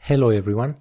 Hello everyone,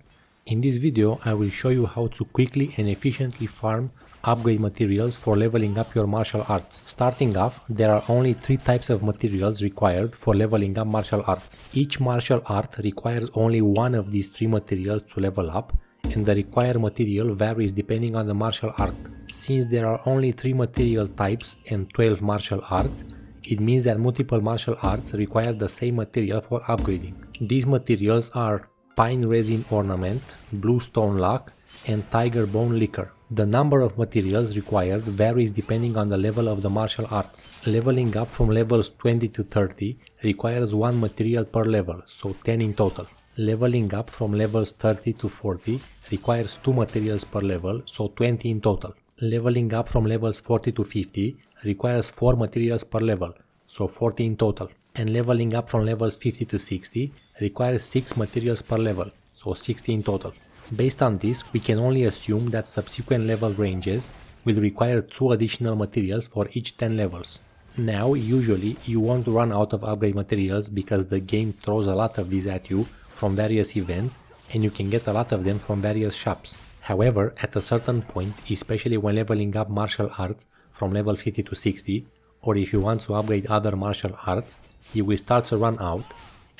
in this video I will show you how to quickly and efficiently farm upgrade materials for leveling up your martial arts. Starting off, there are only 3 types of materials required for leveling up martial arts. Each martial art requires only one of these 3 materials to level up, and the required material varies depending on the martial art. Since there are only 3 material types and 12 martial arts, it means that multiple martial arts require the same material for upgrading. These materials are Pine Resin Ornament, Bluestone Lock, and Tiger Bone Liquor. The number of materials required varies depending on the level of the martial arts. Leveling up from levels 20 to 30 requires 1 material per level, so 10 in total. Leveling up from levels 30 to 40 requires 2 materials per level, so 20 in total. Leveling up from levels 40 to 50 requires 4 materials per level, so 40 in total. And leveling up from levels 50 to 60 requires 6 materials per level, so 60 in total. Based on this, we can only assume that subsequent level ranges will require 2 additional materials for each 10 levels. Now, usually, you won't run out of upgrade materials because the game throws a lot of these at you from various events, and you can get a lot of them from various shops. However, at a certain point, especially when leveling up martial arts from level 50 to 60, or if you want to upgrade other martial arts, you will start to run out,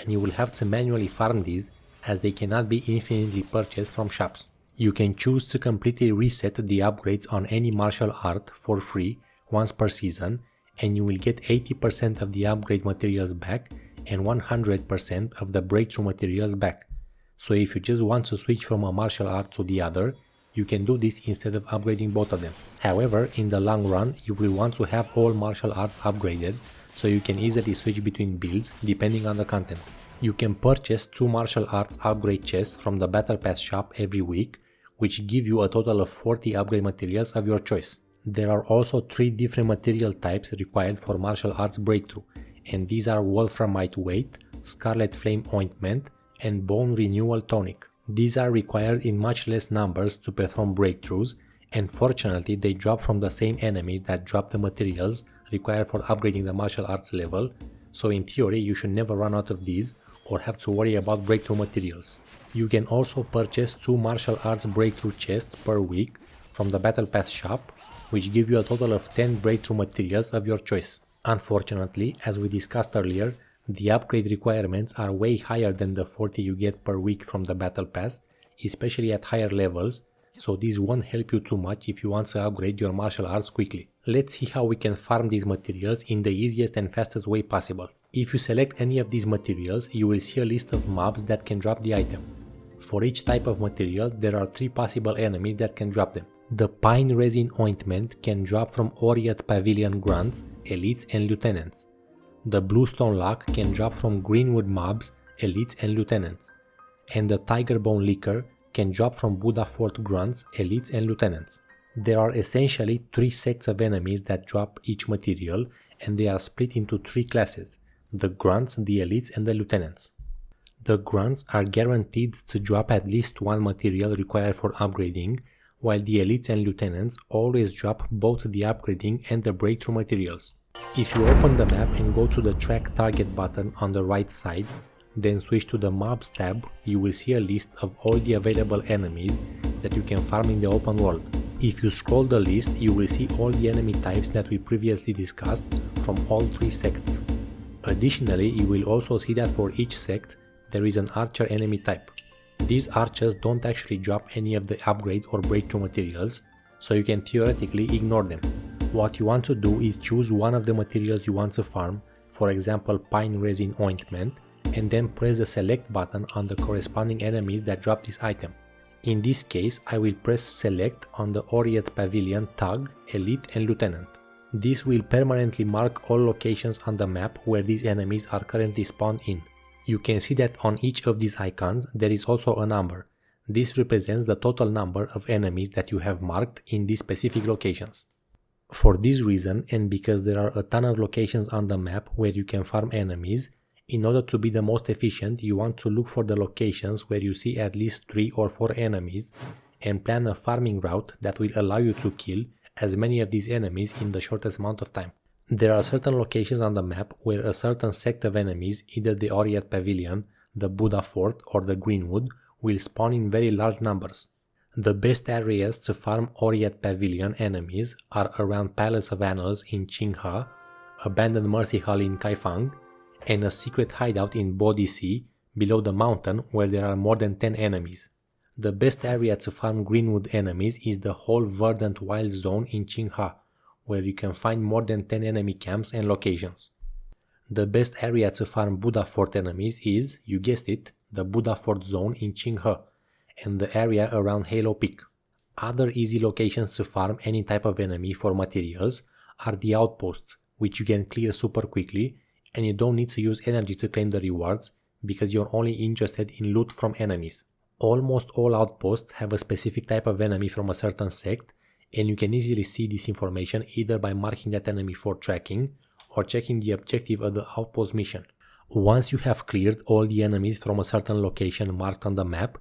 and you will have to manually farm these as they cannot be infinitely purchased from shops. You can choose to completely reset the upgrades on any martial art for free once per season, and you will get 80% of the upgrade materials back and 100% of the breakthrough materials back. So if you just want to switch from a martial art to the other, you can do this instead of upgrading both of them. However, in the long run, you will want to have all martial arts upgraded, so you can easily switch between builds depending on the content. You can purchase 2 martial arts upgrade chests from the Battlepass Shop every week, which give you a total of 40 upgrade materials of your choice. There are also 3 different material types required for martial arts breakthrough, and these are Wolframite Weight, Scarlet Flame Ointment, and Bone Renewal Tonic. These are required in much less numbers to perform breakthroughs, and fortunately they drop from the same enemies that drop the materials required for upgrading the martial arts level, so in theory you should never run out of these or have to worry about breakthrough materials. You can also purchase 2 martial arts breakthrough chests per week from the Battlepass Shop, which give you a total of 10 breakthrough materials of your choice. Unfortunately, as we discussed earlier, the upgrade requirements are way higher than the 40 you get per week from the Battle Pass, especially at higher levels, so these won't help you too much if you want to upgrade your martial arts quickly. Let's see how we can farm these materials in the easiest and fastest way possible. If you select any of these materials, you will see a list of mobs that can drop the item. For each type of material, there are 3 possible enemies that can drop them. The Pine Resin Ointment can drop from Ornament Pavilion Grunts, Elites and Lieutenants. The Bluestone Lock can drop from Greenwood mobs, Elites and Lieutenants. And the Tiger Bone Liquor can drop from Buddha Fort Grunts, Elites and Lieutenants. There are essentially 3 sets of enemies that drop each material, and they are split into 3 classes: the Grunts, the Elites and the Lieutenants. The Grunts are guaranteed to drop at least 1 material required for upgrading, while the Elites and Lieutenants always drop both the upgrading and the breakthrough materials. If you open the map and go to the track target button on the right side, then switch to the mobs tab, you will see a list of all the available enemies that you can farm in the open world. If you scroll the list, you will see all the enemy types that we previously discussed from all 3 sects. Additionally, you will also see that for each sect, there is an archer enemy type. These archers don't actually drop any of the upgrade or breakthrough materials, so you can theoretically ignore them. What you want to do is choose one of the materials you want to farm, for example Pine Resin Ointment, and then press the select button on the corresponding enemies that drop this item. In this case, I will press select on the Ornament Pavilion Tug, Elite and Lieutenant. This will permanently mark all locations on the map where these enemies are currently spawned in. You can see that on each of these icons there is also a number. This represents the total number of enemies that you have marked in these specific locations. For this reason, and because there are a ton of locations on the map where you can farm enemies, in order to be the most efficient, you want to look for the locations where you see at least 3 or 4 enemies and plan a farming route that will allow you to kill as many of these enemies in the shortest amount of time. There are certain locations on the map where a certain sect of enemies, either the Ornament Pavilion, the Buddha Fort or the Greenwood, will spawn in very large numbers. The best areas to farm Oriat Pavilion enemies are around Palace of Annals in Qinghe, Abandoned Mercy Hall in Kaifang, and a secret hideout in Bodhi below the mountain where there are more than 10 enemies. The best area to farm Greenwood enemies is the whole verdant wild zone in Qinghe, where you can find more than 10 enemy camps and locations. The best area to farm Buddha Fort enemies is, you guessed it, the Buddha Fort zone in Qinghe, and the area around Halo Peak. Other easy locations to farm any type of enemy for materials are the outposts, which you can clear super quickly, and you don't need to use energy to claim the rewards, because you're only interested in loot from enemies. Almost all outposts have a specific type of enemy from a certain sect, and you can easily see this information either by marking that enemy for tracking, or checking the objective of the outpost mission. Once you have cleared all the enemies from a certain location marked on the map,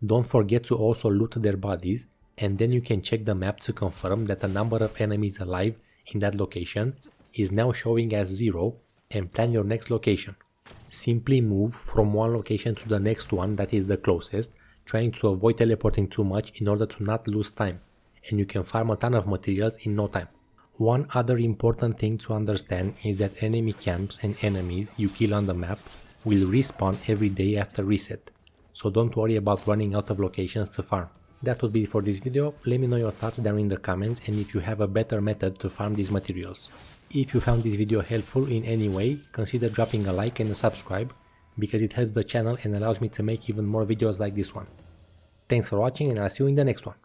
don't forget to also loot their bodies, and then you can check the map to confirm that the number of enemies alive in that location is now showing as 0 and plan your next location. Simply move from one location to the next one that is the closest, trying to avoid teleporting too much in order to not lose time, and you can farm a ton of materials in no time. One other important thing to understand is that enemy camps and enemies you kill on the map will respawn every day after reset, so don't worry about running out of locations to farm. That would be it for this video. Let me know your thoughts down in the comments and if you have a better method to farm these materials. If you found this video helpful in any way, consider dropping a like and a subscribe, because it helps the channel and allows me to make even more videos like this one. Thanks for watching, and I'll see you in the next one.